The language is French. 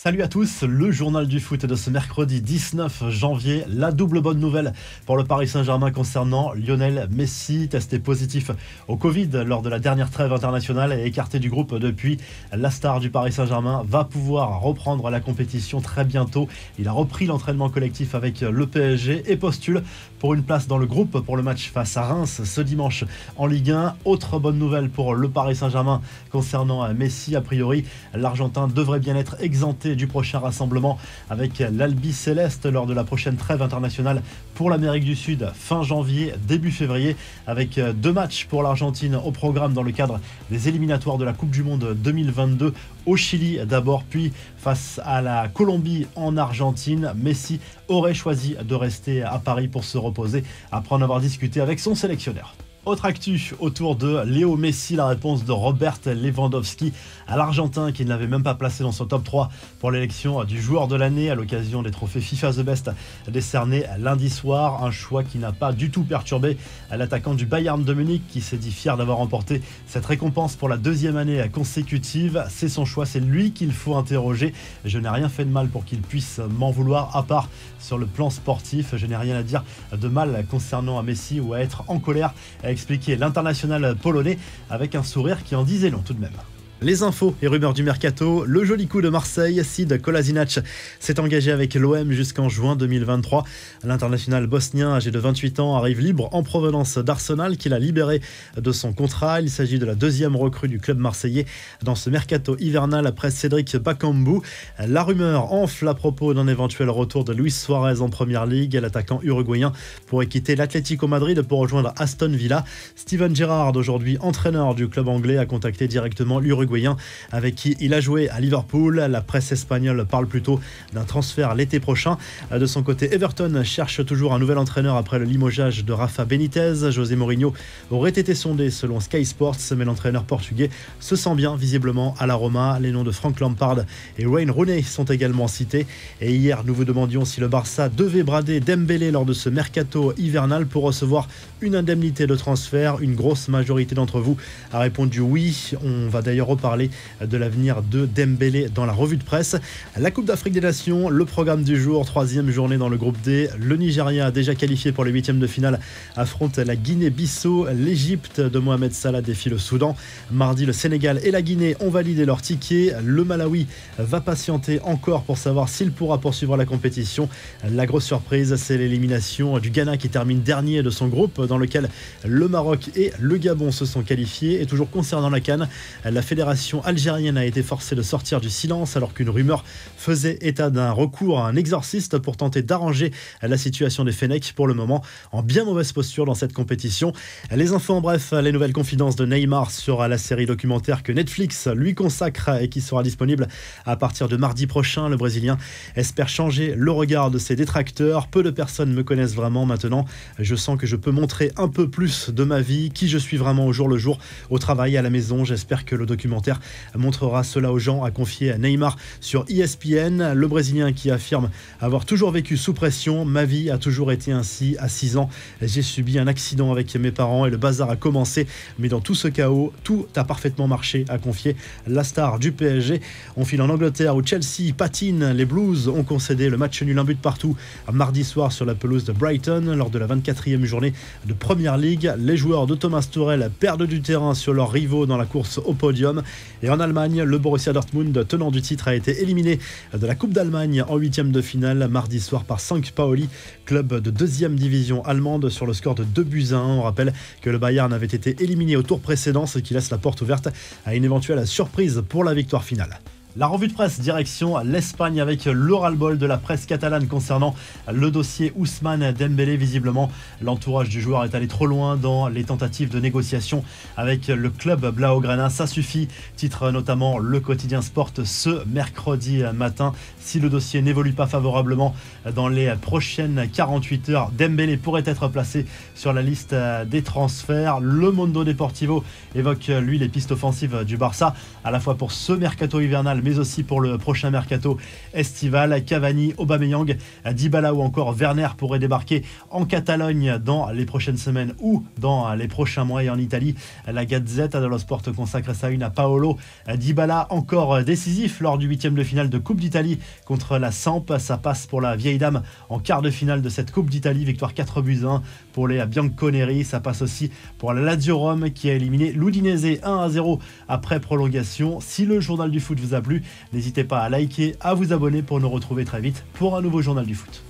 Salut à tous, le journal du foot de ce mercredi 19 janvier. La double bonne nouvelle pour le Paris Saint-Germain concernant Lionel Messi, testé positif au Covid lors de la dernière trêve internationale et écarté du groupe depuis. La star du Paris Saint-Germain va pouvoir reprendre la compétition très bientôt. Il a repris l'entraînement collectif avec le PSG et postule pour une place dans le groupe pour le match face à Reims ce dimanche en Ligue 1. Autre bonne nouvelle pour le Paris Saint-Germain concernant Messi. A priori, l'Argentin devrait bien être exempté du prochain rassemblement avec l'Albi Céleste lors de la prochaine trêve internationale pour l'Amérique du Sud fin janvier, début février, avec 2 matchs pour l'Argentine au programme dans le cadre des éliminatoires de la Coupe du Monde 2022 au Chili d'abord, puis face à la Colombie en Argentine. Messi aurait choisi de rester à Paris pour se reposer après en avoir discuté avec son sélectionneur. Autre actu autour de Léo Messi, la réponse de Robert Lewandowski à l'Argentin qui ne l'avait même pas placé dans son top 3 pour l'élection du joueur de l'année à l'occasion des trophées FIFA The Best décernés lundi soir. Un choix qui n'a pas du tout perturbé l'attaquant du Bayern de Munich qui s'est dit fier d'avoir remporté cette récompense pour la 2e année consécutive. C'est son choix, c'est lui qu'il faut interroger. Je n'ai rien fait de mal pour qu'il puisse m'en vouloir, à part sur le plan sportif. Je n'ai rien à dire de mal concernant Messi ou à être en colère, a expliqué l'international polonais avec un sourire qui en disait long tout de même. Les infos et rumeurs du mercato, le joli coup de Marseille, Sid Kolasinac s'est engagé avec l'OM jusqu'en juin 2023. L'international bosnien âgé de 28 ans arrive libre en provenance d'Arsenal qu'il a libéré de son contrat. Il s'agit de la 2e recrue du club marseillais dans ce mercato hivernal après Cédric Bakambu. La rumeur enfle à propos d'un éventuel retour de Luis Suarez en Première Ligue. L'attaquant uruguayen pourrait quitter l'Atlético Madrid pour rejoindre Aston Villa. Steven Gerrard, aujourd'hui entraîneur du club anglais, a contacté directement l'Uruguayen avec qui il a joué à Liverpool. La presse espagnole parle plutôt d'un transfert l'été prochain. De son côté, Everton cherche toujours un nouvel entraîneur après le limogeage de Rafa Benitez. José Mourinho aurait été sondé selon Sky Sports, mais l'entraîneur portugais se sent bien visiblement à la Roma. Les noms de Frank Lampard et Wayne Rooney sont également cités. Et hier, nous vous demandions si le Barça devait brader Dembélé lors de ce mercato hivernal pour recevoir une indemnité de transfert. Une grosse majorité d'entre vous a répondu oui. On va d'ailleurs reparler de l'avenir de Dembélé dans la revue de presse. La Coupe d'Afrique des Nations, le programme du jour, 3e journée dans le groupe D. Le Nigeria, déjà qualifié pour les 8e de finale, affronte la Guinée-Bissau. L'Égypte de Mohamed Salah défie le Soudan. Mardi, le Sénégal et la Guinée ont validé leur ticket. Le Malawi va patienter encore pour savoir s'il pourra poursuivre la compétition. La grosse surprise, c'est l'élimination du Ghana qui termine dernier de son groupe, dans lequel le Maroc et le Gabon se sont qualifiés. Et toujours concernant la CAN, la fédération algérienne a été forcée de sortir du silence alors qu'une rumeur faisait état d'un recours à un exorciste pour tenter d'arranger la situation des Fennecs, pour le moment en bien mauvaise posture dans cette compétition. Les infos en bref, les nouvelles confidences de Neymar sur la série documentaire que Netflix lui consacre et qui sera disponible à partir de mardi prochain. Le Brésilien espère changer le regard de ses détracteurs. Peu de personnes me connaissent vraiment maintenant. Je sens que je peux montrer un peu plus de ma vie, qui je suis vraiment au jour le jour, au travail, à la maison. J'espère que le documentaire montrera cela aux gens, a confié Neymar sur ESPN. Le Brésilien qui affirme avoir toujours vécu sous pression. Ma vie a toujours été ainsi. À 6 ans, j'ai subi un accident avec mes parents et le bazar a commencé. Mais dans tout ce chaos, tout a parfaitement marché, a confié la star du PSG. On file en Angleterre où Chelsea patine. Les Blues ont concédé le match nul 1 but partout mardi soir sur la pelouse de Brighton lors de la 24e journée de Premier League. Les joueurs de Thomas Tuchel perdent du terrain sur leurs rivaux dans la course au podium. Et en Allemagne, le Borussia Dortmund, tenant du titre, a été éliminé de la Coupe d'Allemagne en 8e de finale mardi soir par St. Pauli, club de 2e division allemande, sur le score de 2-1. On rappelle que le Bayern avait été éliminé au tour précédent, ce qui laisse la porte ouverte à une éventuelle surprise pour la victoire finale. La revue de presse, direction l'Espagne avec le ras-le-bol de la presse catalane concernant le dossier Ousmane Dembélé. Visiblement, l'entourage du joueur est allé trop loin dans les tentatives de négociation avec le club Blaugrana. Ça suffit, titre notamment le quotidien Sport ce mercredi matin. Si le dossier n'évolue pas favorablement dans les prochaines 48 heures, Dembélé pourrait être placé sur la liste des transferts. Le Mundo Deportivo évoque, lui, les pistes offensives du Barça, à la fois pour ce mercato hivernal hivernale, mais aussi pour le prochain mercato estival. Cavani, Aubameyang, Dybala ou encore Werner pourraient débarquer en Catalogne dans les prochaines semaines ou dans les prochains mois. Et en Italie, la Gazzetta dello Sport consacre sa une à Paolo Dybala, encore décisif lors du 8e de finale de Coupe d'Italie contre la Samp. Ça passe pour la vieille dame en quart de finale de cette Coupe d'Italie, victoire 4-1 pour les Bianconeri. Ça passe aussi pour la Lazio Rome qui a éliminé l'Udinese 1-0 après prolongation. Si le journal du foot vous a plu, n'hésitez pas à liker, à vous abonner pour nous retrouver très vite pour un nouveau journal du foot.